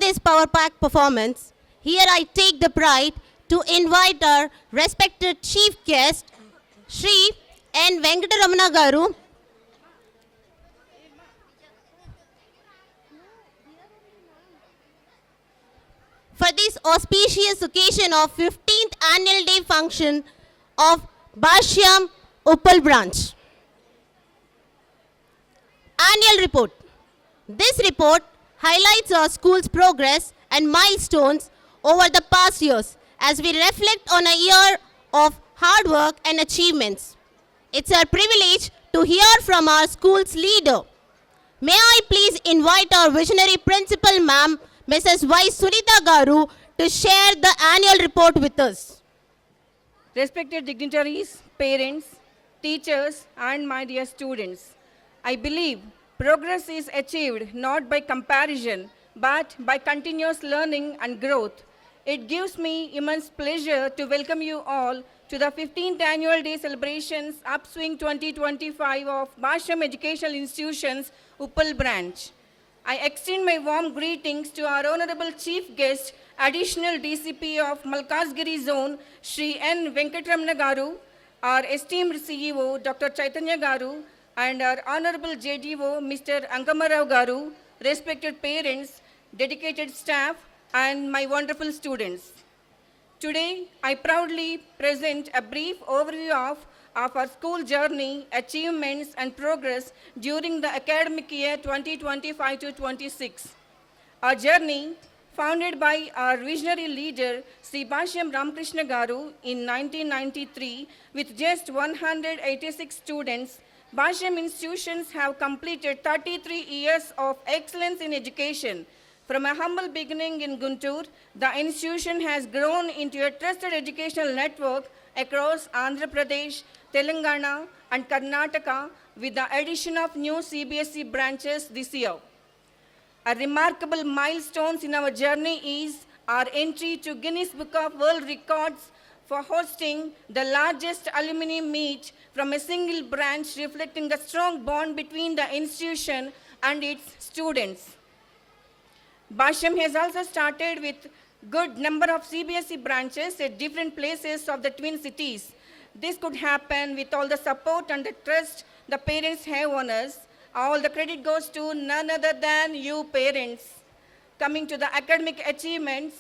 this Power Pack performance, here I take the pride to invite our respected chief guest, Sri N. Venkataramana Garu. For this auspicious occasion of 15th annual day function of Bhashyam Uppal branch. Annual report. This report highlights our school's progress and milestones over the past years as we reflect on a year of hard work and achievements. It's our privilege to hear from our school's leader. May I please invite our visionary principal, ma'am, Mrs. Y. Sunita Garu, to share the annual report with us. Respected dignitaries, parents, teachers, and my dear students, I believe progress is achieved not by comparison, but by continuous learning and growth. It gives me immense pleasure to welcome you all to the 15th Annual Day Celebrations Upswing 2025 of Bhashyam Educational Institutions, Uppal branch. I extend my warm greetings to our Honorable Chief Guest, Additional DCP of Malkazgiri Zone, Sri N. Venkataramana Garu, our esteemed CEO, Dr. Chaitanya Garu, and our Honorable JDO, Mr. Angamarao Garu, respected parents, dedicated staff, and my wonderful students. Today, I proudly present a brief overview of our school journey, achievements, and progress during the academic year 2025 to 26. Our journey, founded by our visionary leader, Sri Bhashyam Ramakrishna Garu in 1993, with just 186 students, Bhashyam institutions have completed 33 years of excellence in education. From a humble beginning in Guntur, the institution has grown into a trusted educational network across Andhra Pradesh, Telangana, and Karnataka with the addition of new CBSE branches this year. A remarkable milestone in our journey is our entry to Guinness Book of World Records for hosting the largest alumni meet from a single branch, reflecting the strong bond between the institution and its students. Bhashyam has also started with good number of CBSE branches at different places of the twin cities. This could happen with all the support and the trust the parents have on us. All the credit goes to none other than you parents. Coming to the academic achievements,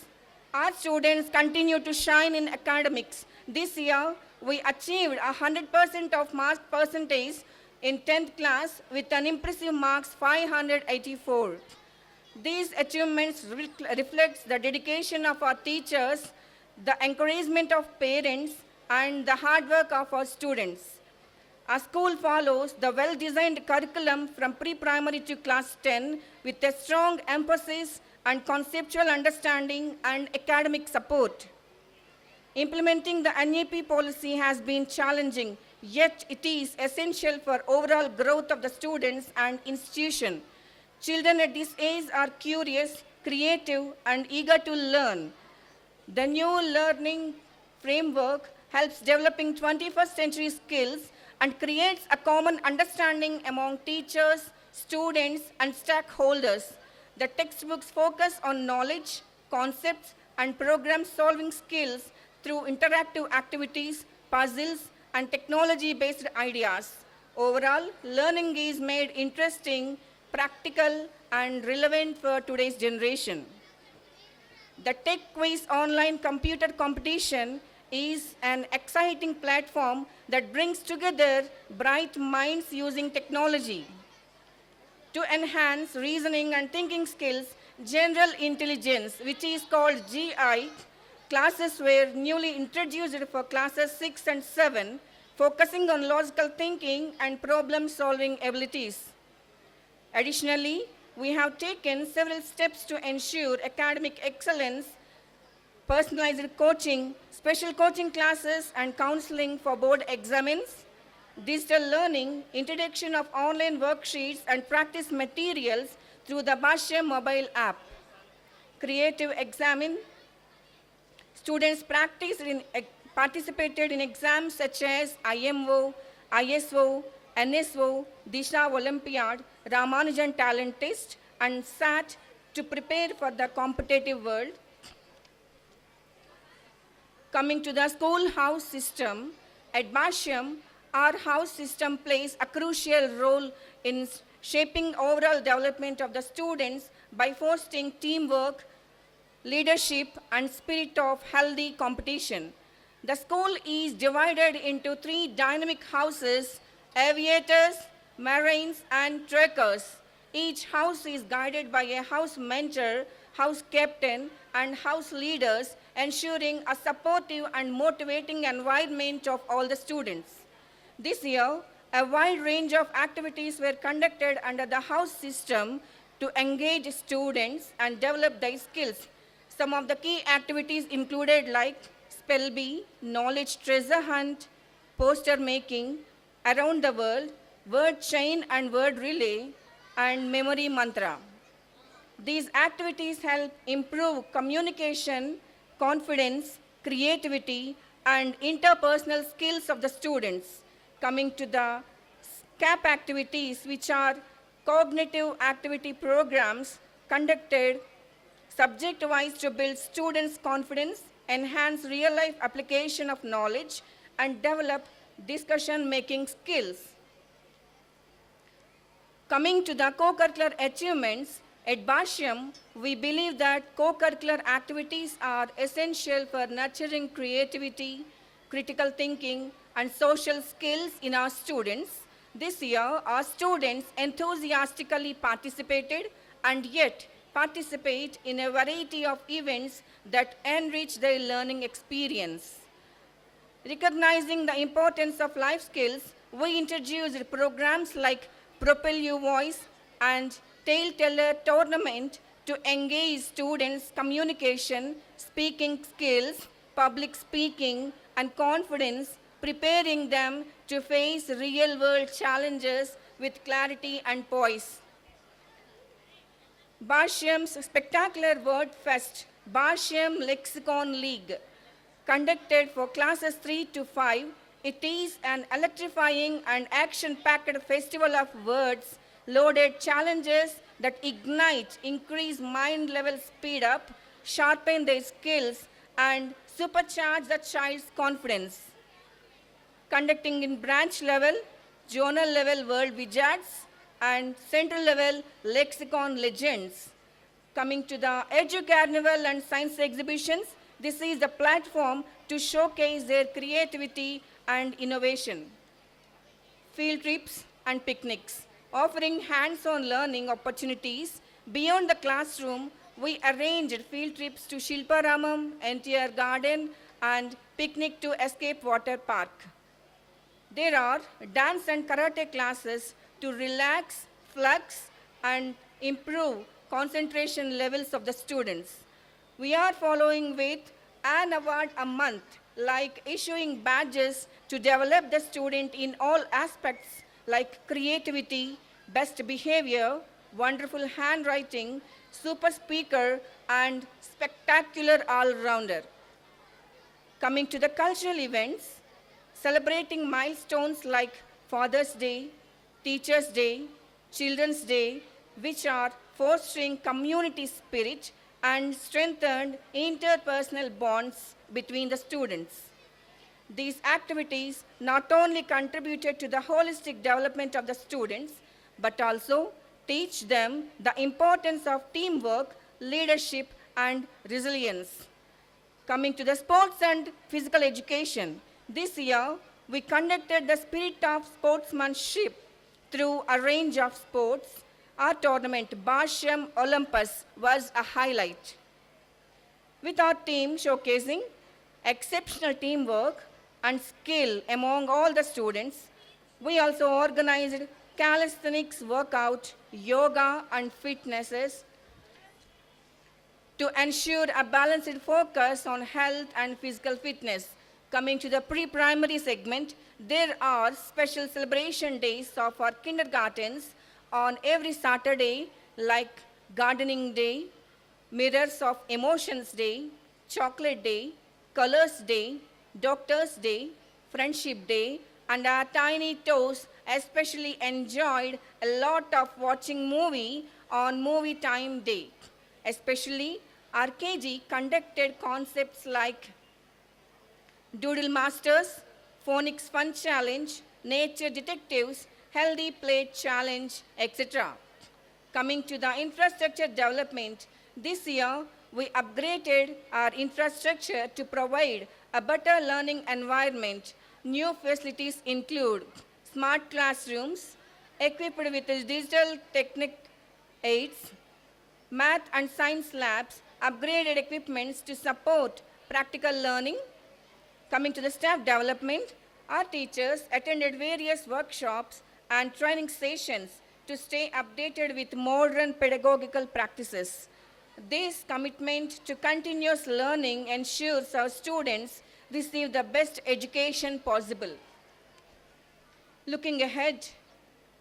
our students continue to shine in academics. This year, we achieved 100% of mark percentage in 10th class with an impressive marks 584. These achievements reflect the dedication of our teachers, the encouragement of parents, and the hard work of our students. Our school follows the well-designed curriculum from pre-primary to class 10 with a strong emphasis and conceptual understanding and academic support. Implementing the NEP policy has been challenging, yet it is essential for overall growth of the students and institution. Children at this age are curious, creative, and eager to learn. The new learning framework helps developing 21st century skills and creates a common understanding among teachers, students, and stakeholders. The textbooks focus on knowledge, concepts, and problem-solving skills through interactive activities, puzzles, and technology-based ideas. Overall, learning is made interesting, practical, and relevant for today's generation. The Tech Quiz online computer competition is an exciting platform that brings together bright minds using technology to enhance reasoning and thinking skills. General intelligence, which is called GI, classes were newly introduced for classes 6 and 7, focusing on logical thinking and problem-solving abilities. Additionally, we have taken several steps to ensure academic excellence, personalized coaching, special coaching classes, and counseling for board exams, digital learning, introduction of online worksheets and practice materials through the Bhashyam mobile app. Creative examine, students participated in exams such as IMO, ISO, NSO, Disha Olympiad, Ramanujan Talent Test, and SAT to prepare for the competitive world. Coming to the school house system, at Bashyam, our house system plays a crucial role in shaping overall development of the students by fostering teamwork, leadership, and spirit of healthy competition. The school is divided into 3 dynamic houses: aviators, marines, and trekkers. Each house is guided by a house mentor, house captain, and house leaders, ensuring a supportive and motivating environment of all the students. This year, a wide range of activities were conducted under the house system to engage students and develop their skills. Some of the key activities included like spell bee, knowledge treasure hunt, poster making, around the world, word chain and word relay, and memory mantra. These activities help improve communication, confidence, creativity, and interpersonal skills of the students. Coming to the CAP activities, which are cognitive activity programs conducted subject-wise to build students' confidence, enhance real-life application of knowledge, and develop discussion-making skills. Coming to the co-curricular achievements, at Bashyam, we believe that co-curricular activities are essential for nurturing creativity, critical thinking, and social skills in our students. This year, our students enthusiastically participated and yet participate in a variety of events that enrich their learning experience. Recognizing the importance of life skills, we introduced programs like Propel Your Voice and Tale Teller Tournament to engage students' communication, speaking skills, public speaking, and confidence, preparing them to face real-world challenges with clarity and poise. Bashyam's spectacular word fest, Bashyam Lexicon League, conducted for classes 3 to 5, it is an electrifying and action-packed festival of words, loaded challenges that ignite, increase mind level speed up, sharpen their skills, and supercharge the child's confidence. Conducting in branch level, journal level world wizards, and central level lexicon legends. Coming to the Edu Carnival and science exhibitions, this is the platform to showcase their creativity and innovation. Field trips and picnics, offering hands-on learning opportunities beyond the classroom. We arranged field trips to Shilparamam, NTR Garden, and picnic to Escape Water Park. There are dance and karate classes to relax, flex, and improve concentration levels of the students. We are following with an award a month, like issuing badges to develop the student in all aspects like creativity, best behavior, wonderful handwriting, super speaker, and spectacular all-rounder. Coming to the cultural events, celebrating milestones like Father's Day, Teacher's Day, Children's Day, which are fostering community spirit and strengthened interpersonal bonds between the students. These activities not only contributed to the holistic development of the students, but also teach them the importance of teamwork, leadership, and resilience. Coming to the sports and physical education, this year we conducted the spirit of sportsmanship through a range of sports. Our tournament, Bashyam Olympus, was a highlight. With our team showcasing exceptional teamwork and skill among all the students, we also organized calisthenics workout, yoga, and fitnesses to ensure a balanced focus on health and physical fitness. Coming to the pre-primary segment, there are special celebration days of our kindergartens on every Saturday, like Gardening Day, Mirrors of Emotions Day, Chocolate Day, Colors Day, Doctor's Day, Friendship Day, and our tiny toes especially enjoyed a lot of watching movie on Movie Time Day. Especially, RKG conducted concepts like Doodle Masters, Phonics Fun Challenge, Nature Detectives, Healthy Plate Challenge, etc. Coming to the infrastructure development, this year we upgraded our infrastructure to provide a better learning environment. New facilities include smart classrooms equipped with digital technique aids, math and science labs, upgraded equipments to support practical learning. Coming to the staff development, our teachers attended various workshops and training sessions to stay updated with modern pedagogical practices. This commitment to continuous learning ensures our students receive the best education possible. Looking ahead,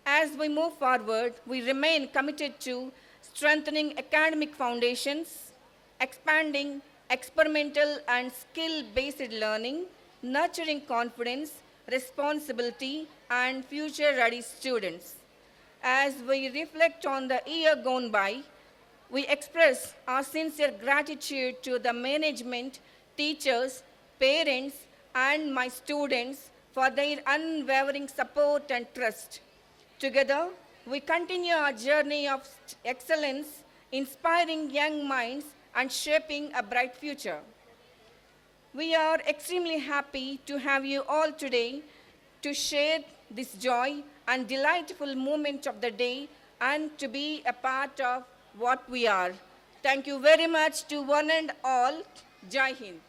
as we move forward, we remain committed to strengthening academic foundations, expanding experimental and skill-based learning, nurturing confidence, responsibility, and future-ready students. As we reflect on the year gone by, we express our sincere gratitude to the management, teachers, parents, and my students for their unwavering support and trust. Together, we continue our journey of excellence, inspiring young minds and shaping a bright future. We are extremely happy to have you all today to share this joy and delightful moment of the day and to be a part of what we are. Thank you very much to one and all. Jai Hind.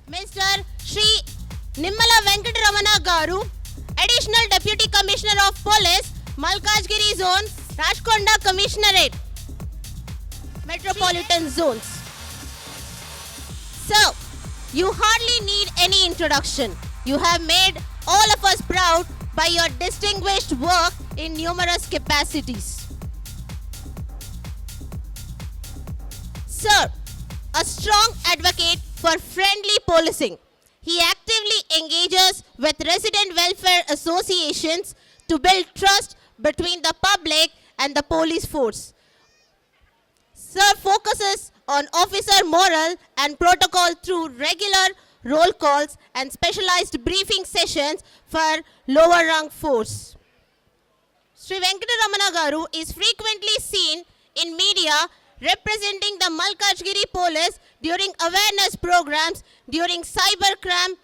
Mr. Shri Nimmala Venkataramana Garu, Additional Deputy Commissioner of Police, Malkajgiri Zone, Rajkonda Commissionerate, Metropolitan Zones. So, you hardly need any introduction. You have made all of us proud by your distinguished work in numerous capacities. Sir, a strong advocate for friendly policing. He actively engages with resident welfare associations to build trust between the public and the police force. Sir focuses on officer morale and protocol through regular roll calls and specialized briefing sessions for lower rank force. Sri Venkataramana Garu is frequently seen in media representing the Malkajgiri police during awareness programs during cybercrime.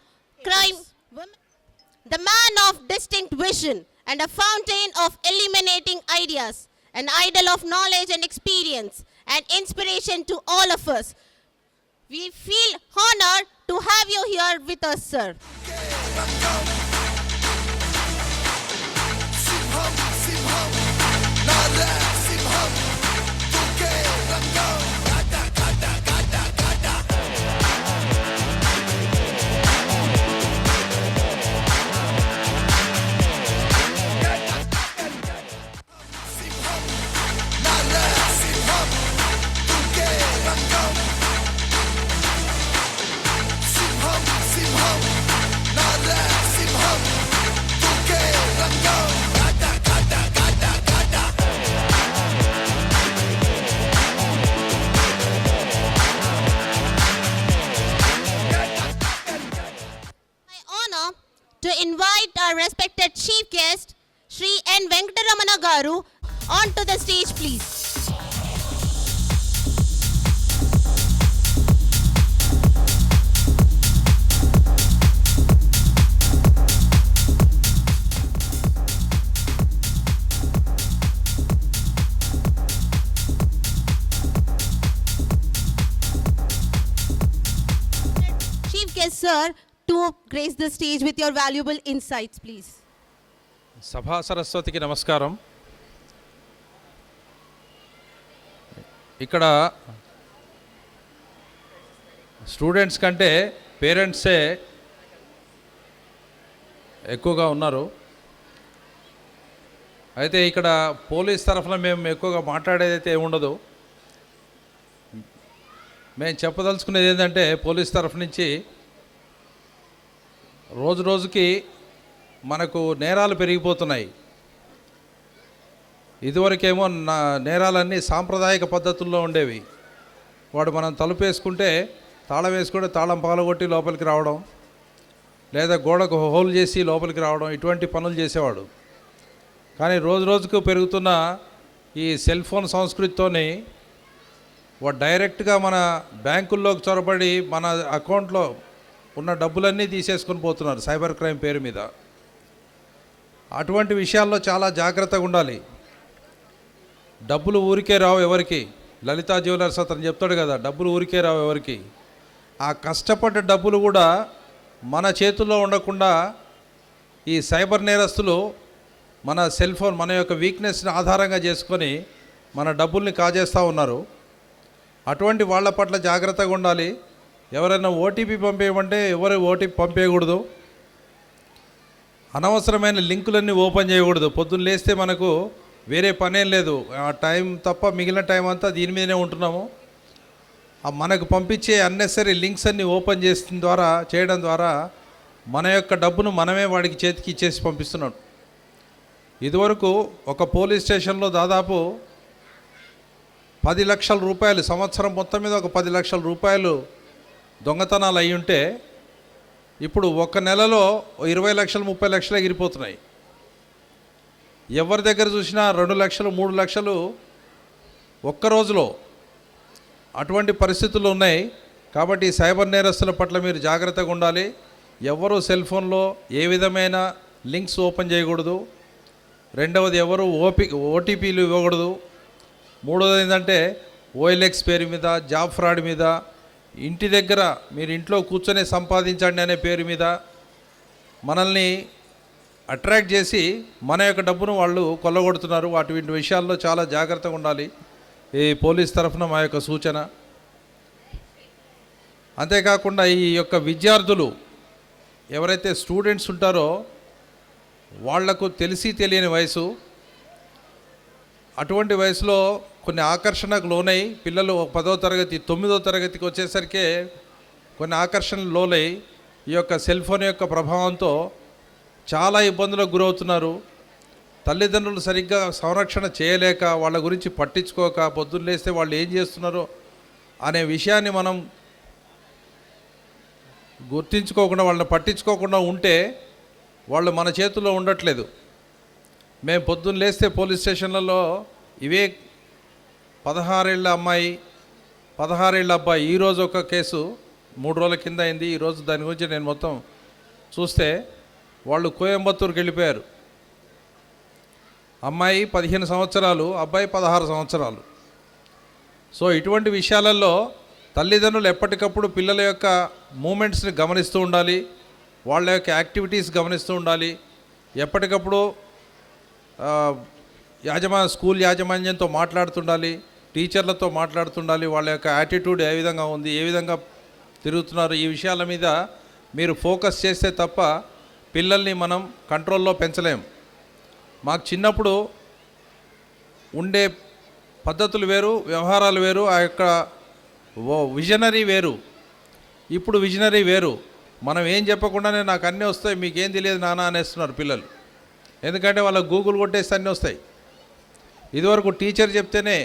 The man of distinct vision and a fountain of illuminating ideas, an idol of knowledge and experience, and inspiration to all of us. We feel honored to have you here with us, sir. To invite our respected chief guest, Shri N. Venkataramana Garu, onto the stage, please. Chief guest, sir, to grace the stage with your valuable insights, please. సభా సరస్వతికి నమస్కారం. ఇక్కడ students కంటే పేరెంట్సే ఎక్కువగా ఉన్నారు. అయితే ఇక్కడ police తరఫున మేము ఎక్కువగా మాట్లాడేదైతే ఏముండదు. మేము చెప్పదలుచుకునేది ఏంటంటే పోలీస్ తరఫు నుంచి రోజు రోజుకి మనకు నేరాలు పెరిగిపోతున్నాయి. ఇదివరకేమో నేరాలన్నీ సాంప్రదాయక పద్ధతుల్లో ఉండేవి. వాడు మనం తలుపు వేసుకుంటే తాళం వేసుకుంటే తాళం పగలగొట్టి లోపలికి రావడం, లేదా గోడకు హోల్ చేసి లోపలికి రావడం, ఇటువంటి పనులు చేసేవాడు. కానీ రోజు రోజుకు పెరుగుతున్న ఈ సెల్ ఫోన్ సంస్కృతితోని వాడు డైరెక్ట్గా మన బ్యాంకుల్లోకి చొరబడి మన అకౌంట్లో ఉన్న డబ్బులన్నీ తీసేసుకొని పోతున్నారు సైబర్ క్రైమ్ పేరు మీద. అటువంటి విషయాల్లో చాలా జాగ్రత్తగా ఉండాలి. డబ్బులు ఊరికే రావు ఎవరికి. లలితా జ్యువెలర్స్ అతను చెప్తాడు కదా, డబ్బులు ఊరికే రావు ఎవరికి. ఆ కష్టపడ్డ డబ్బులు కూడా మన చేతుల్లో ఉండకుండా ఈ సైబర్ నేరస్తులు మన సెల్ ఫోన్, మన యొక్క వీక్నెస్ని ఆధారంగా చేసుకొని మన డబ్బుల్ని కాజేస్తూ ఉన్నారు. అటువంటి వాళ్ళ పట్ల జాగ్రత్తగా ఉండాలి. ఎవరైనా ఓటీపీ పంపేయమంటే ఎవరు ఓటీపీ పంపేయకూడదు. అనవసరమైన లింకులన్నీ ఓపెన్ చేయకూడదు. పొద్దున్న లేస్తే మనకు వేరే పనేం లేదు, ఆ టైం తప్ప మిగిలిన టైం అంతా దీని మీదనే ఉంటున్నాము. మనకు పంపించే అన్నెసరీ లింక్స్ అన్నీ ఓపెన్ చేయడం ద్వారా మన యొక్క డబ్బును మనమే వాడికి చేతికి ఇచ్చేసి పంపిస్తున్నాం. ఇదివరకు ఒక పోలీస్ స్టేషన్లో దాదాపు 10 లక్షల రూపాయలు, సంవత్సరం మొత్తం మీద ఒక 10 లక్షల రూపాయలు దొంగతనాలు అయి ఉంటే ఇప్పుడు ఒక నెలలో 20 లక్షలు 30 లక్షలు ఎగిరిపోతున్నాయి. ఎవరి దగ్గర చూసినా 2 లక్షలు 3 లక్షలు ఒక్క రోజులో. అటువంటి పరిస్థితులు ఉన్నాయి. కాబట్టి సైబర్ నేరస్తుల పట్ల మీరు జాగ్రత్తగా ఉండాలి. ఎవరు సెల్ ఫోన్లో ఏ విధమైన లింక్స్ ఓపెన్ చేయకూడదు. రెండవది, ఎవరు ఓటీపీలు ఇవ్వకూడదు. మూడవది ఏంటంటే ఓఎల్ఎక్స్ పేరు మీద, జాబ్ ఫ్రాడ్ మీద, ఇంటి దగ్గర మీరు ఇంట్లో కూర్చొని సంపాదించండి అనే పేరు మీద మనల్ని అట్రాక్ట్ చేసి మన యొక్క డబ్బును వాళ్ళు కొల్లగొడుతున్నారు. వాటి విషయాల్లో చాలా జాగ్రత్తగా ఉండాలి. ఈ పోలీస్ తరఫున మా యొక్క సూచన. అంతేకాకుండా ఈ యొక్క విద్యార్థులు ఎవరైతే స్టూడెంట్స్ ఉంటారో వాళ్లకు తెలిసి తెలియని వయసు. అటువంటి వయసులో కొన్ని ఆకర్షణకు లోనై పిల్లలు 10వ తరగతి 9వ తరగతికి వచ్చేసరికి కొన్ని ఆకర్షణలు లోనై ఈ యొక్క సెల్ ఫోన్ యొక్క ప్రభావంతో చాలా ఇబ్బందులకు గురవుతున్నారు. తల్లిదండ్రులు సరిగ్గా సంరక్షణ చేయలేక, వాళ్ళ గురించి పట్టించుకోక, పొద్దున్న లేస్తే వాళ్ళు ఏం చేస్తున్నారో అనే విషయాన్ని మనం గుర్తించుకోకుండా, వాళ్ళని పట్టించుకోకుండా ఉంటే వాళ్ళు మన చేతుల్లో ఉండట్లేదు. మేము పొద్దున్న లేస్తే పోలీస్ స్టేషన్లలో ఇవే 16 ఏళ్ళ అమ్మాయి, 16 ఏళ్ళ అబ్బాయి. ఈరోజు ఒక కేసు 3 రోజుల కింద అయింది. ఈరోజు దాని గురించి నేను మొత్తం చూస్తే వాళ్ళు కోయంబత్తూరుకి వెళ్ళిపోయారు. అమ్మాయి 15 సంవత్సరాలు, అబ్బాయి 16 సంవత్సరాలు. సో ఇటువంటి విషయాలలో తల్లిదండ్రులు ఎప్పటికప్పుడు పిల్లల యొక్క మూమెంట్స్ని గమనిస్తూ ఉండాలి. వాళ్ళ యొక్క యాక్టివిటీస్ గమనిస్తూ ఉండాలి. ఎప్పటికప్పుడు స్కూల్ యాజమాన్యంతో మాట్లాడుతుండాలి, టీచర్లతో మాట్లాడుతుండాలి. వాళ్ళ యొక్క యాటిట్యూడ్ ఏ విధంగా ఉంది, ఏ విధంగా తిరుగుతున్నారు, ఈ విషయాల మీద మీరు ఫోకస్ చేస్తే తప్ప పిల్లల్ని మనం కంట్రోల్లో పెంచలేం. మాకు చిన్నప్పుడు ఉండే పద్ధతులు వేరు, వ్యవహారాలు వేరు, ఆ యొక్క విజనరీ వేరు. ఇప్పుడు విజనరీ వేరు. మనం ఏం చెప్పకుండానే నాకు అన్నీ వస్తాయి, మీకేం తెలియదు నాన్న అనేస్తున్నారు పిల్లలు. ఎందుకంటే వాళ్ళకి గూగుల్ కొట్టేస్తే అన్నీ వస్తాయి. ఇదివరకు టీచర్ చెప్తేనే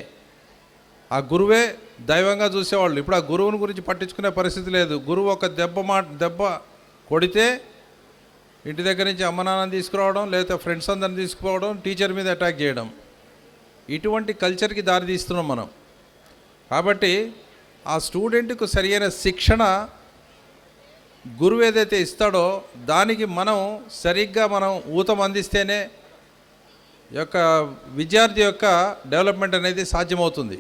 ఆ గురువే దైవంగా చూసేవాళ్ళు. ఇప్పుడు ఆ గురువుని గురించి పట్టించుకునే పరిస్థితి లేదు. గురువు ఒక దెబ్బ కొడితే ఇంటి దగ్గర నుంచి అమ్మ నాన్నని తీసుకురావడం, లేకపోతే ఫ్రెండ్స్ అందరిని తీసుకుపోవడం, టీచర్ మీద అటాక్ చేయడం, ఇటువంటి కల్చర్కి దారి తీస్తున్నాం మనం. కాబట్టి ఆ స్టూడెంట్కు సరియైన శిక్షణ గురువు ఏదైతే ఇస్తాడో దానికి మనం సరిగ్గా ఊతం అందిస్తేనే యొక్క విద్యార్థి యొక్క డెవలప్మెంట్ అనేది సాధ్యమవుతుంది.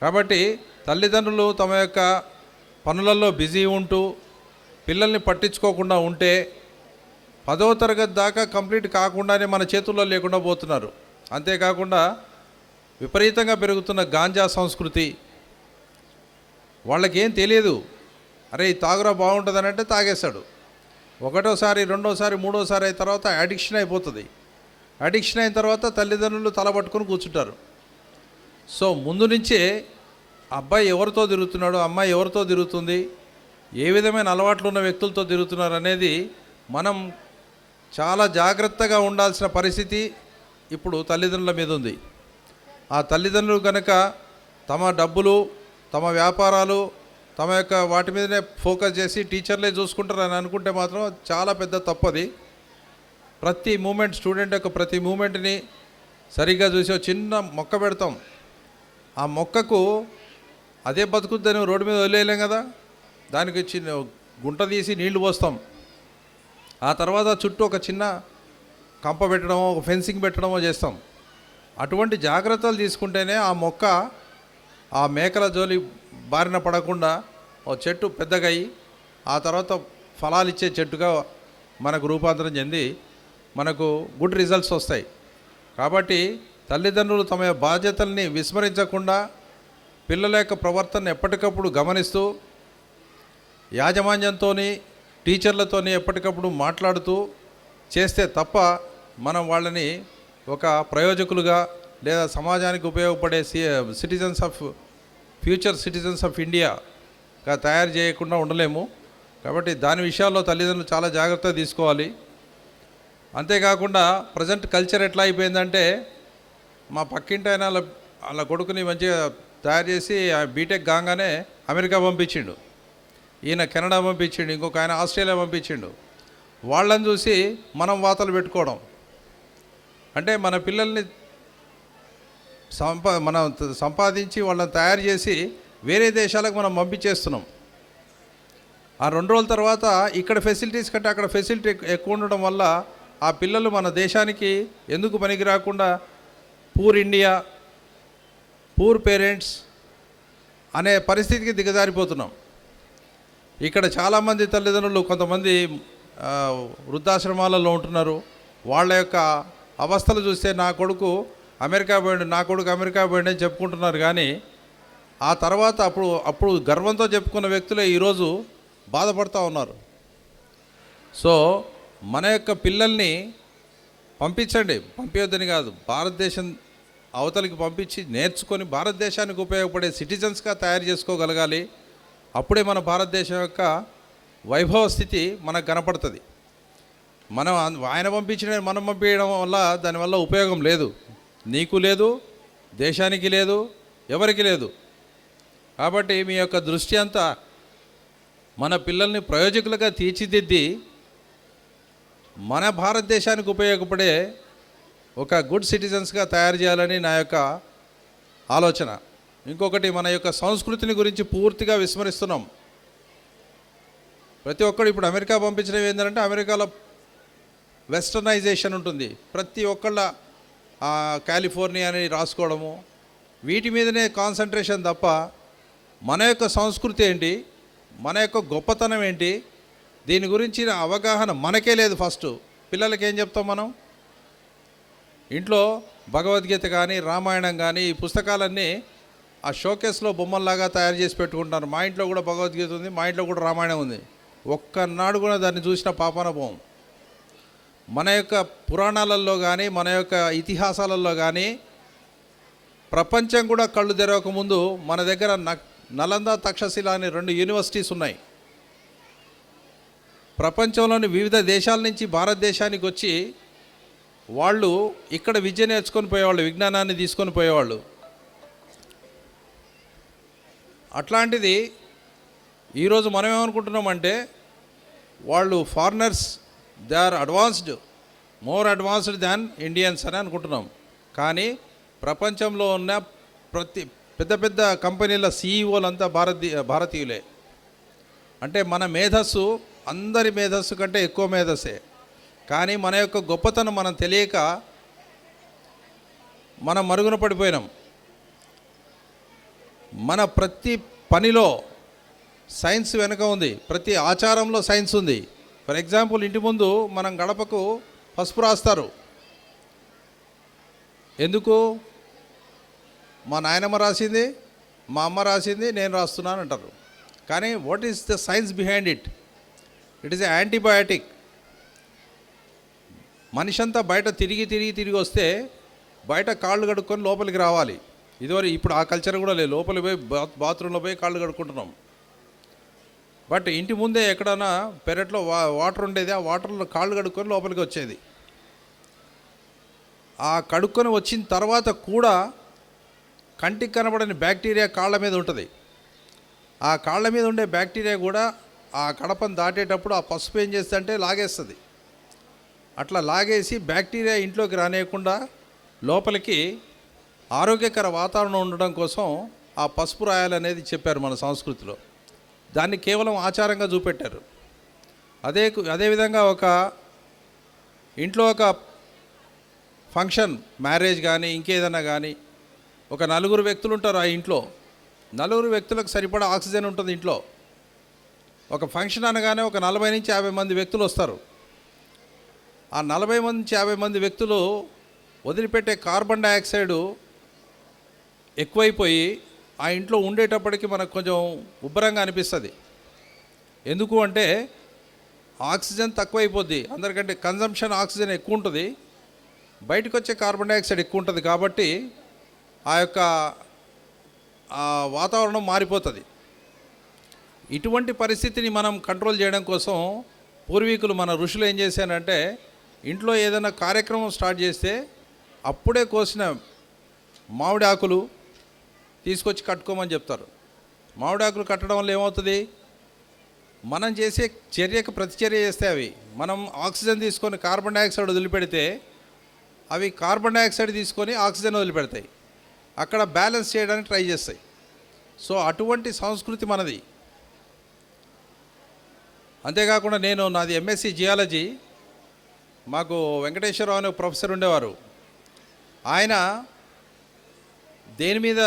కాబట్టి తల్లిదండ్రులు తమ యొక్క పనులలో బిజీ ఉంటూ పిల్లల్ని పట్టించుకోకుండా ఉంటే 10వ తరగతి దాకా కంప్లీట్ కాకుండానే మన చేతుల్లో లేకుండా పోతున్నారు. అంతేకాకుండా విపరీతంగా పెరుగుతున్న గాంజా సంస్కృతి. వాళ్ళకేం తెలియదు. అరే ఈ తాగురా బాగుంటుందని అంటే తాగేస్తాడు. ఒకటోసారి, రెండోసారి, మూడోసారి అయిన తర్వాత అడిక్షన్ అయిపోతుంది. అడిక్షన్ అయిన తర్వాత తల్లిదండ్రులు తలపట్టుకొని కూర్చుంటారు. సో ముందు నుంచే అబ్బాయి ఎవరితో తిరుగుతున్నాడు, అమ్మాయి ఎవరితో తిరుగుతుంది, ఏ విధమైన అలవాట్లు ఉన్న వ్యక్తులతో తిరుగుతున్నారు అనేది మనం చాలా జాగ్రత్తగా ఉండాల్సిన పరిస్థితి ఇప్పుడు తల్లిదండ్రుల మీద ఉంది. ఆ తల్లిదండ్రులు కనుక తమ డబ్బులు తమ వ్యాపారాలు తమ యొక్క వాటి మీదనే ఫోకస్ చేసి టీచర్లే చూసుకుంటారని అనుకుంటే మాత్రం చాలా పెద్ద తప్పది. ప్రతి మూమెంట్ స్టూడెంట్ యొక్క ప్రతి మూమెంట్ని సరిగ్గా చూసి ఒక చిన్న మొక్క పెడతాం, ఆ మొక్కకు అదే బతుకుద్దని రోడ్డు మీద వదిలేయలేం కదా. దానికి చిన్న గుంట తీసి నీళ్లు పోస్తాం, ఆ తర్వాత చుట్టూ ఒక చిన్న కంప పెట్టడమో ఒక ఫెన్సింగ్ పెట్టడమో చేస్తాం. అటువంటి జాగ్రత్తలు తీసుకుంటేనే ఆ మొక్క ఆ మేకల జోలి బారిన పడకుండా ఓ చెట్టు పెద్దగా అయ్యి ఆ తర్వాత ఫలాలు ఇచ్చే చెట్టుగా మనకు రూపాంతరం చెంది మనకు గుడ్ రిజల్ట్స్ వస్తాయి. కాబట్టి తల్లిదండ్రులు తమ బాధ్యతల్ని విస్మరించకుండా పిల్లల యొక్క ప్రవర్తన ఎప్పటికప్పుడు గమనిస్తూ యాజమాన్యంతో టీచర్లతోని ఎప్పటికప్పుడు మాట్లాడుతూ చేస్తే తప్ప మనం వాళ్ళని ఒక ప్రయోజకులుగా లేదా సమాజానికి ఉపయోగపడే ఫ్యూచర్ సిటిజన్స్ ఆఫ్ ఇండియాగా తయారు చేయకుండా ఉండలేము. కాబట్టి దాని విషయాల్లో తల్లిదండ్రులు చాలా జాగ్రత్త తీసుకోవాలి. అంతేకాకుండా ప్రజెంట్ కల్చర్ ఎట్లా అయిపోయిందంటే మా పక్కింటి ఆయన వాళ్ళ కొడుకుని మంచిగా తయారు చేసి బీటెక్ కాగానే అమెరికా పంపించిండు, ఈయన కెనడా పంపించిండు, ఇంకొక ఆయన ఆస్ట్రేలియా పంపించిండు. వాళ్ళని చూసి మనం వాతలు పెట్టుకోవడం అంటే మన పిల్లల్ని మనం సంపాదించి వాళ్ళని తయారు చేసి వేరే దేశాలకు మనం పంపించేస్తున్నాం. ఆ 2 రోజుల తర్వాత ఇక్కడ ఫెసిలిటీస్ కంటే అక్కడ ఫెసిలిటీ ఎక్కువ ఉండడం వల్ల ఆ పిల్లలు మన దేశానికి ఎందుకు పనికి రాకుండా పూర్ ఇండియా, పూర్ పేరెంట్స్ అనే పరిస్థితికి దిగజారిపోతున్నాం. ఇక్కడ చాలామంది తల్లిదండ్రులు కొంతమంది వృద్ధాశ్రమాలలో ఉంటున్నారు. వాళ్ళ యొక్క అవస్థలు చూస్తే నా కొడుకు అమెరికా పోయిండు అని చెప్పుకుంటున్నారు. కానీ ఆ తర్వాత అప్పుడు గర్వంతో చెప్పుకున్న వ్యక్తులే ఈరోజు బాధపడుతూ ఉన్నారు. సో మన యొక్క పిల్లల్ని పంపించండి, పంపించొద్దని కాదు, భారతదేశం అవతలికి పంపించి నేర్చుకొని భారతదేశానికి ఉపయోగపడే సిటిజన్స్గా తయారు చేసుకోగలగాలి. అప్పుడే మన భారతదేశం యొక్క వైభవ స్థితి మనకు కనపడుతుంది. మనం ఆయన పంపించిన మనం పంపించడం వల్ల దానివల్ల ఉపయోగం లేదు, నీకు లేదు, దేశానికి లేదు, ఎవరికి లేదు. కాబట్టి మీ యొక్క దృష్టి అంతా మన పిల్లల్ని ప్రయోజకులుగా తీర్చిదిద్ది మన భారతదేశానికి ఉపయోగపడే ఒక గుడ్ సిటిజన్స్గా తయారు చేయాలని నా యొక్క ఆలోచన. ఇంకొకటి, మన యొక్క సంస్కృతిని గురించి పూర్తిగా విస్మరిస్తున్నాం. ప్రతి ఒక్కరు ఇప్పుడు అమెరికా పంపించడం ఏంటంటే అమెరికాలో వెస్టర్నైజేషన్ ఉంటుంది. ప్రతి ఒక్కళ్ళ కాలిఫోర్నియా అని రాసుకోవడము, వీటి మీదనే కాన్సన్ట్రేషన్ తప్ప మన యొక్క సంస్కృతి ఏంటి, మన యొక్క గొప్పతనం ఏంటి, దీని గురించిన అవగాహన మనకే లేదు. ఫస్ట్ పిల్లలకి ఏం చెప్తాం మనం? ఇంట్లో భగవద్గీత కానీ రామాయణం కానీ ఈ పుస్తకాలన్నీ ఆ షోకేస్లో బొమ్మల్లాగా తయారు చేసి పెట్టుకుంటున్నారు. మా ఇంట్లో కూడా భగవద్గీత ఉంది, మా ఇంట్లో కూడా రామాయణం ఉంది. ఒక్కనాడు కూడా దాన్ని చూసిన పాపాన పోం. మన యొక్క పురాణాలలో కానీ మన యొక్క ఇతిహాసాలలో కానీ ప్రపంచం కూడా కళ్ళు తెరవకముందు మన దగ్గర నలంద, తక్షశిల అనే 2 యూనివర్సిటీస్ ఉన్నాయి. ప్రపంచంలోని వివిధ దేశాల నుంచి భారతదేశానికి వచ్చి వాళ్ళు ఇక్కడ విద్య నేర్చుకొని పోయేవాళ్ళు, విజ్ఞానాన్ని తీసుకొని పోయేవాళ్ళు. అట్లాంటిది ఈరోజు మనం ఏమనుకుంటున్నామంటే వాళ్ళు foreigners, they are advanced, more advanced than Indians అని అనుకుంటున్నాం. కానీ ప్రపంచంలో ఉన్న పెద్ద పెద్ద కంపెనీల సీఈఓలంతా భారతీయులే. అంటే మన మేధస్సు అందరి మేధస్సు కంటే ఎక్కువ మేధస్సే. కానీ మన యొక్క గొప్పతనం మనం తెలియక మనం మరుగున పడిపోయినాం. మన ప్రతి పనిలో సైన్స్ వెనుక ఉంది, ప్రతి ఆచారంలో సైన్స్ ఉంది. ఫర్ ఎగ్జాంపుల్, ఇంటి ముందు మనం గడపకు పసుపు రాస్తారు. ఎందుకు? మా నాయనమ్మ రాసింది, మా అమ్మ రాసింది, నేను రాస్తున్నాను అంటారు. కానీ what is the science behind it? It is a antibiotic. మనిషి అంతా బయట తిరిగి వస్తే బయట కాళ్ళు కడుక్కొని లోపలికి రావాలి. ఇప్పుడు ఆ కల్చర్ కూడా లేదు. లోపలికి పోయి బాత్రూంలో పోయి కాళ్ళు కడుక్కుంటున్నాం. బట్ ఇంటి ముందే ఎక్కడైనా పెరట్లో వాటర్ ఉండేది, ఆ వాటర్లో కాళ్ళు కడుక్కొని లోపలికి వచ్చేది. ఆ కడుక్కొని వచ్చిన తర్వాత కూడా కంటికి కనబడని బ్యాక్టీరియా కాళ్ళ మీద ఉంటుంది. ఆ కాళ్ళ మీద ఉండే బ్యాక్టీరియా కూడా ఆ కడపను దాటేటప్పుడు ఆ పసుపు ఏం చేస్తుందంటే లాగేస్తుంది. అట్లా లాగేసి బ్యాక్టీరియా ఇంట్లోకి రానియకుండా లోపలికి ఆరోగ్యకర వాతావరణం ఉండడం కోసం ఆ పసుపు రాయాలనేది చెప్పారు మన సంస్కృతిలో. దాన్ని కేవలం ఆచారంగా చూపెట్టారు. అదేవిధంగా ఒక ఇంట్లో ఒక ఫంక్షన్, మ్యారేజ్ కానీ ఇంకేదన్నా కానీ ఒక 4 వ్యక్తులు ఉంటారు. ఆ ఇంట్లో 4 వ్యక్తులకు సరిపడా ఆక్సిజన్ ఉంటుంది ఇంట్లో. ఒక ఫంక్షన్ అనగానే ఒక 40 నుంచి 50 మంది వ్యక్తులు వస్తారు. ఆ 40 నుంచి 50 మంది వ్యక్తులు వదిలిపెట్టే కార్బన్ డైఆక్సైడ్ ఎక్కువైపోయి ఆ ఇంట్లో ఉండేటప్పటికి మనకు కొంచెం ఉబ్బరంగా అనిపిస్తుంది. ఎందుకు అంటే ఆక్సిజన్ తక్కువైపోద్ది. అందరికంటే కన్జంప్షన్ ఆక్సిజన్ ఎక్కువ ఉంటుంది, బయటకు వచ్చే కార్బన్ డైఆక్సైడ్ ఎక్కువ ఉంటుంది. కాబట్టి ఆ యొక్క వాతావరణం మారిపోతుంది. ఇటువంటి పరిస్థితిని మనం కంట్రోల్ చేయడం కోసం పూర్వీకులు మన ఋషులు ఏం చేశారంటే ఇంట్లో ఏదైనా కార్యక్రమం స్టార్ట్ చేస్తే అప్పుడే కోసిన మామిడి ఆకులు తీసుకొచ్చి కట్టుకోమని చెప్తారు. మామిడి ఆకులు కట్టడం వల్ల ఏమవుతుంది, మనం చేసే చర్యకు ప్రతిచర్య చేస్తే అవి మనం ఆక్సిజన్ తీసుకొని కార్బన్ డైఆక్సైడ్ వదిలిపెడితే అవి కార్బన్ డైఆక్సైడ్ తీసుకొని ఆక్సిజన్ వదిలిపెడతాయి. అక్కడ బ్యాలెన్స్ చేయడానికి ట్రై చేస్తాయి. సో అటువంటి సంస్కృతి మనది. అంతేకాకుండా నాది ఎంఎస్సి జియాలజీ. మాకు వెంకటేశ్వరరావు అనే ప్రొఫెసర్ ఉండేవారు. ఆయన దేని మీద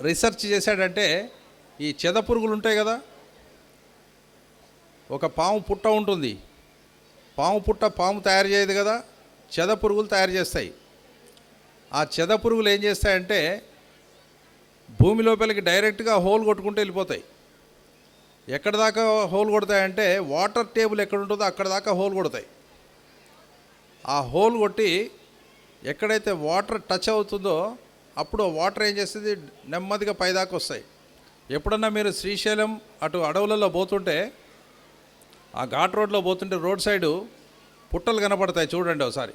రీసెర్చ్ చేశాడంటే ఈ చెద పురుగులు ఉంటాయి కదా, ఒక పాము పుట్ట ఉంటుంది. పాము తయారు చేయదు కదా, చెద పురుగులు తయారు చేస్తాయి. ఆ చెద పురుగులు ఏం చేస్తాయంటే భూమి లోపలికి డైరెక్ట్గా హోల్ కొట్టుకుంటూ వెళ్ళిపోతాయి. ఎక్కడ దాకా హోల్ కొడతాయంటే వాటర్ టేబుల్ ఎక్కడ ఉంటుందో అక్కడ దాకా హోల్ కొడతాయి. ఆ హోల్ కొట్టి ఎక్కడైతే వాటర్ టచ్ అవుతుందో అప్పుడు వాటర్ ఏం చేస్తుంది, నెమ్మదిగా పైదాకా వస్తాయి. ఎప్పుడన్నా మీరు శ్రీశైలం అటు అడవులలో పోతుంటే, ఆ ఘాట్ రోడ్లో పోతుంటే రోడ్ సైడు పుట్టలు కనపడతాయి చూడండి ఒకసారి.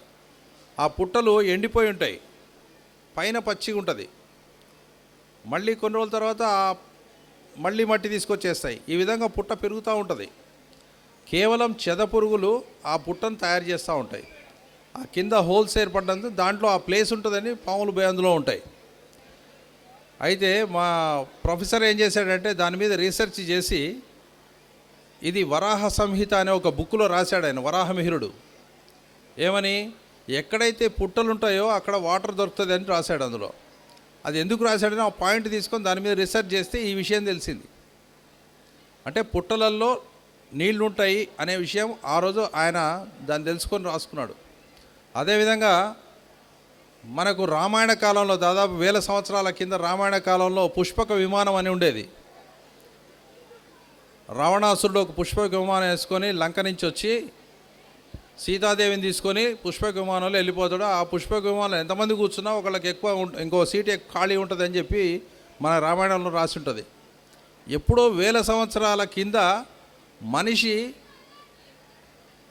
ఆ పుట్టలు ఎండిపోయి ఉంటాయి, పైన పచ్చిగా ఉంటుంది. మళ్ళీ కొన్ని రోజుల తర్వాత మళ్ళీ మట్టి తీసుకొచ్చేస్తాయి. ఈ విధంగా పుట్ట పెరుగుతూ ఉంటుంది. కేవలం చెద పురుగులు ఆ పుట్టను తయారు చేస్తూ ఉంటాయి. ఆ కింద హోల్స్ ఏర్పడ్డందుకు దాంట్లో ఆ ప్లేస్ ఉంటుందని పాములు అందులో ఉంటాయి. అయితే మా ప్రొఫెసర్ ఏం చేశాడంటే దాని మీద రీసెర్చ్ చేసి ఇది వరాహ సంహిత అనే ఒక బుక్లో రాశాడు ఆయన, వరాహమిహిరుడు. ఏమని, ఎక్కడైతే పుట్టలు ఉంటాయో అక్కడ వాటర్ దొరుకుతుంది అని రాశాడు అందులో. అది ఎందుకు రాశాడని ఆ పాయింట్ తీసుకొని దాని మీద రీసెర్చ్ చేస్తే ఈ విషయం తెలిసింది. అంటే పుట్టలల్లో నీళ్లు ఉంటాయి అనే విషయం ఆ రోజు ఆయన దాన్ని తెలుసుకొని రాసుకున్నాడు. అదేవిధంగా మనకు రామాయణ కాలంలో దాదాపు 1000 సంవత్సరాల కింద రామాయణ కాలంలో పుష్పక విమానం అని ఉండేది. రావణాసురుడు ఒక పుష్పక విమానం వేసుకొని లంక నుంచి వచ్చి సీతాదేవిని తీసుకొని పుష్పక విమానంలో వెళ్ళిపోతాడు. ఆ పుష్పక విమానంలో ఎంతమంది కూర్చున్నా ఒకళ్ళకి ఎక్కువ ఇంకో సీట్ ఖాళీ ఉంటుందని చెప్పి మన రామాయణంలో రాసి ఉంటుంది. ఎప్పుడో 1000 సంవత్సరాల కింద మనిషి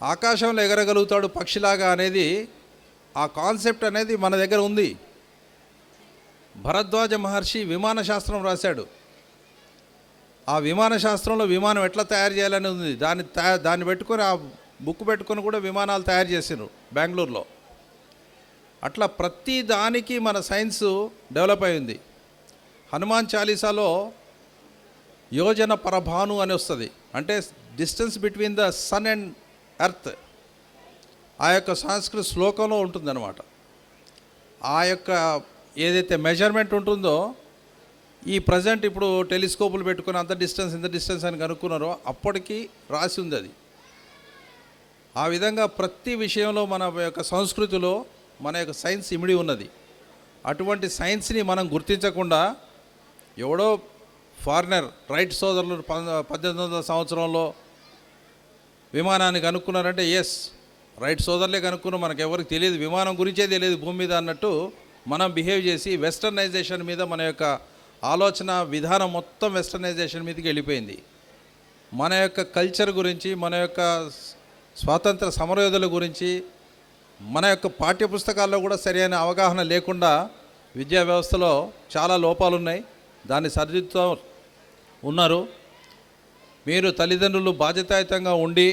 ఆకాశంలో ఎగరగలుగుతాడు పక్షిలాగా అనేది, ఆ కాన్సెప్ట్ అనేది మన దగ్గర ఉంది. భరద్వాజ మహర్షి విమాన శాస్త్రం రాశాడు. ఆ విమాన శాస్త్రంలో విమానం ఎట్లా తయారు చేయాలని ఉంది. దాన్ని పెట్టుకొని ఆ బుక్ పెట్టుకొని కూడా విమానాలు తయారు చేసారు బెంగళూరులో. అట్లా ప్రతి దానికి మన సైన్స్ డెవలప్ అయింది. హనుమాన్ చాలీసాలో యోజన పరభాను అని వస్తుంది, అంటే distance between the sun and earth. ఆ యొక్క సంస్కృత శ్లోకంలో ఉంటుందన్నమాట. ఆ యొక్క ఏదైతే మెజర్మెంట్ ఉంటుందో ఈ ప్రజెంట్ ఇప్పుడు టెలిస్కోపులు పెట్టుకుని అంత డిస్టెన్స్ ఇంత డిస్టెన్స్ అని కనుక్కున్నారో అప్పటికి రాసి ఉంది అది. ఆ విధంగా ప్రతి విషయంలో మన యొక్క సంస్కృతిలో మన యొక్క సైన్స్ ఇమిడి ఉన్నది. అటువంటి సైన్స్ని మనం గుర్తించకుండా ఎవడో ఫారినర్ రైట్ సోదరులు 1800 సంవత్సరంలో విమానాన్ని కనుక్కున్నారంటే ఎస్ రైట్ సోదరులే కనుక్కున్నాం, మనకు ఎవరికి తెలియదు, విమానం గురించే తెలియదు భూమి మీద అన్నట్టు మనం బిహేవ్ చేసి వెస్టర్నైజేషన్ మీద మన యొక్క ఆలోచన విధానం మొత్తం వెస్టర్నైజేషన్ మీదకి వెళ్ళిపోయింది. మన యొక్క కల్చర్ గురించి, మన యొక్క స్వాతంత్ర సమరయోధుల గురించి మన యొక్క పాఠ్యపుస్తకాల్లో కూడా సరైన అవగాహన లేకుండా విద్యా వ్యవస్థలో చాలా లోపాలు ఉన్నాయి. దాన్ని సరిదిద్దుతాం. ఉన్నారు. మీరు తల్లిదండ్రులు బాధ్యతాయుతంగా ఉండి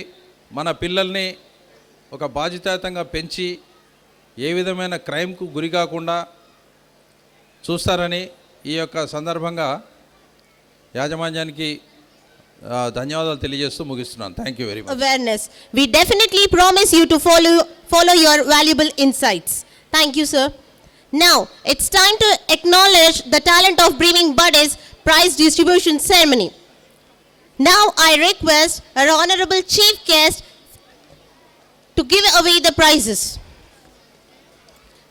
మన పిల్లల్ని ఒక బాధ్యతాయుతంగా పెంచి ఏ విధమైన క్రైమ్కు గురి కాకుండా చూస్తారని ఈ యొక్క సందర్భంగా యాజమాన్యానికి ధన్యవాదాలు తెలియజేస్తూ ముగిస్తున్నాను. Thank you very much. Awareness. We definitely promise you to follow your valuable insights. Thank you, sir. Now, it's time to acknowledge the talent of Breathing Buddies prize distribution ceremony. Now, I request our honorable chief guest to give away the prizes.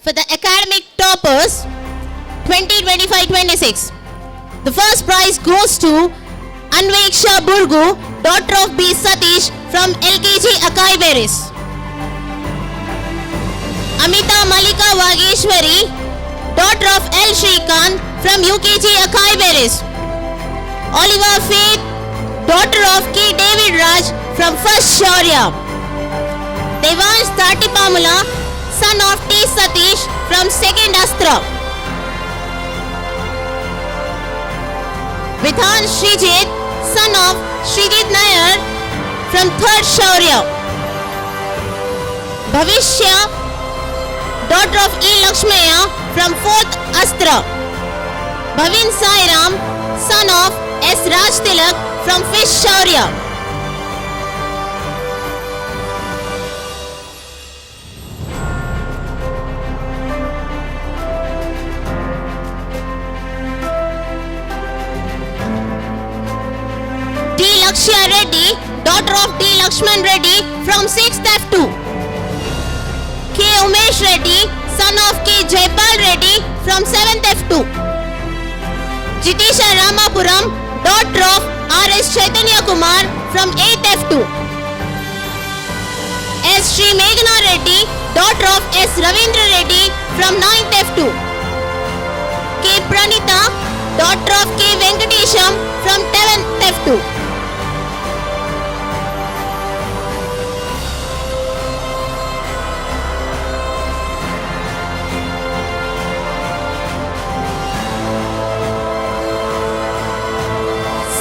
For the academic toppers 2025-26, the first prize goes to Anveksha Burgu, daughter of B. Satish from LKG Akai Beris. Amita Malika Vageshwari, daughter of L. Shrikant from UKG Akai Beris. Oliver Faith, daughter of K. David Raj from First Shaurya. Devansh Tatipamula, son of T. Satish from Second Astra. Vidhan Srijit, son of Srijit Nair from Third Shaurya. Bhavishya, daughter of E. Lakshmaya from Fourth Astra. Bhavin Sairam, son of S. Raj Tilak from Fifth Shaurya. D. Lakshya Reddy, daughter of D. Lakshman Reddy from 6th F2. K. Umesh Reddy, son of K. Jaipal Reddy from 7th F2. Jitisha Ramapuram, daughter of R.S. Chaitanya Kumar from 8th F2. S. Sri Meghna Reddy, daughter of S. Ravindra Reddy from 9th F2. K. Pranita, daughter of K. Venkatesham from 10th F2.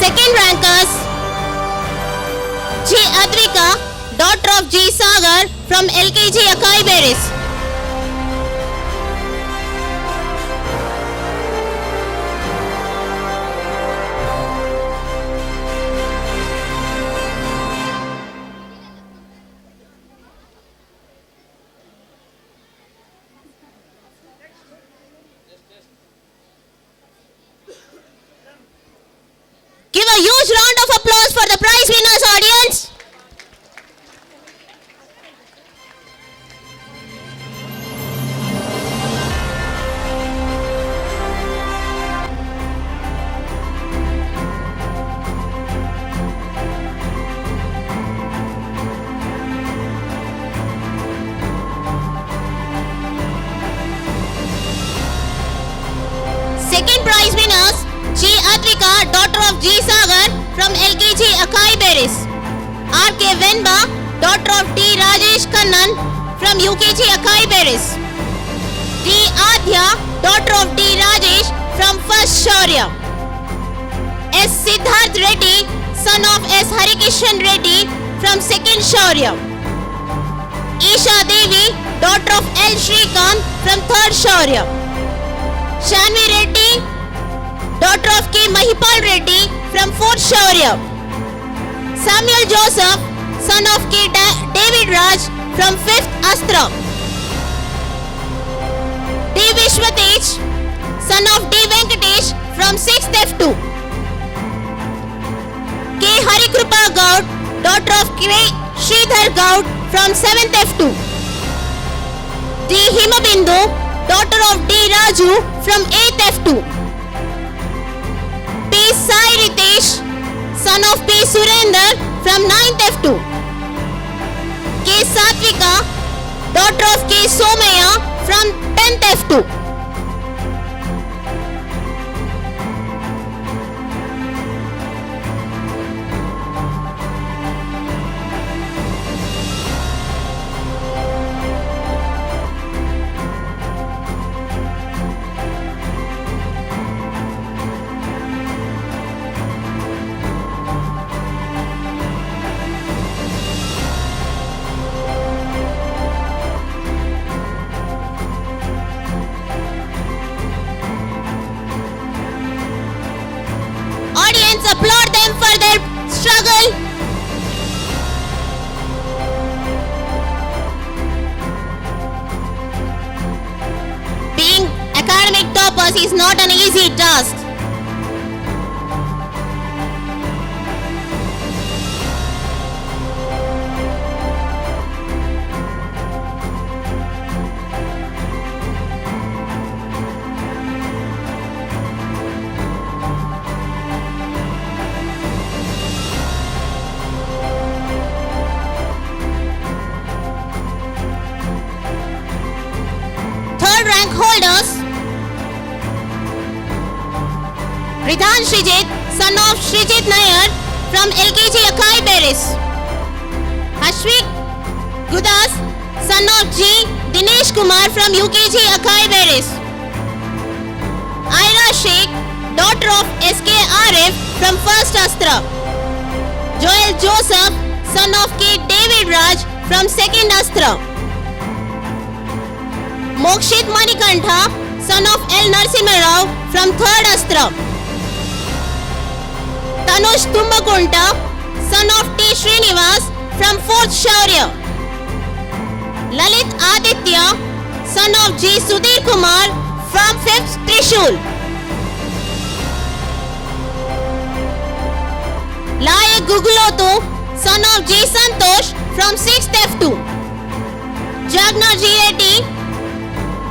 Second rankers, G. Advika, daughter of G. Sagar from LKG Akai Beris. Give a huge round of applause for the prize winners, audience. Second prize winners, G. Advika, daughter of G. Sagar from LKG Akai Beris. R.K. Venba, daughter of D. Rajesh Kannan from UKG Akai Beris. D. Adhya, daughter of D. Rajesh from First Shaurya. S. Siddharth Reddy, son of S. Harikishan Reddy from Second Shaurya. Isha Devi, daughter of L. Shrikant from Third Shaurya. Shanvi Reddy, daughter of K. Mahipal Reddy from Fourth Shaurya. Samuel Joseph, son of K. David Raj from 5th Astra. D. Vishwatej, son of D. Venkatesh from 6th F2. K. Harikrupa Gaud, daughter of K. Sridhar Gaud from 7th F2. D. Himabindu, daughter of D. Raju from 8th F2. P. Sai Ritesh, son of P. Surender from 9th F2. K. Satvika, daughter of K. Somaya from 10th F2. applaud them for their struggle. Being academic toppers is not an easy task. Third rank holders: Ridhan Srijit, son of Srijit Nair from LKG Akai Beris. Ashwik Gudas, son of G. Dinesh Kumar from UKG Akai Beris. Ira Sheikh, daughter of SK Arif from First Astra. Joel Joseph, son of K. David Raj from Second Astra. Mokshit Manikantha, son of L. Narasimha Rao from Third Astra. Tanush Tumbakunta, son of T. Srinivas from 4th Shaurya. Lalit Aditya, son of G. Sudhir Kumar from 5th Trishul. Laye Gugulotu, son of G. Santosh from 6th F2. Jagna G. Reddy,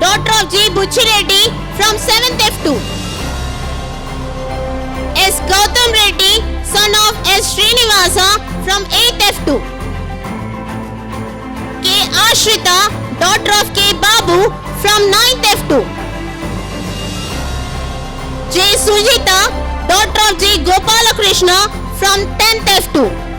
daughter of G. Buchi Reddy from 7th F2. S. Gautam Reddy, son of S. Srinivasa from 8th F2. K. Ashrita, daughter of K. Babu from 9th F2. J. Sujita, daughter of G. Gopalakrishna from 10th F2.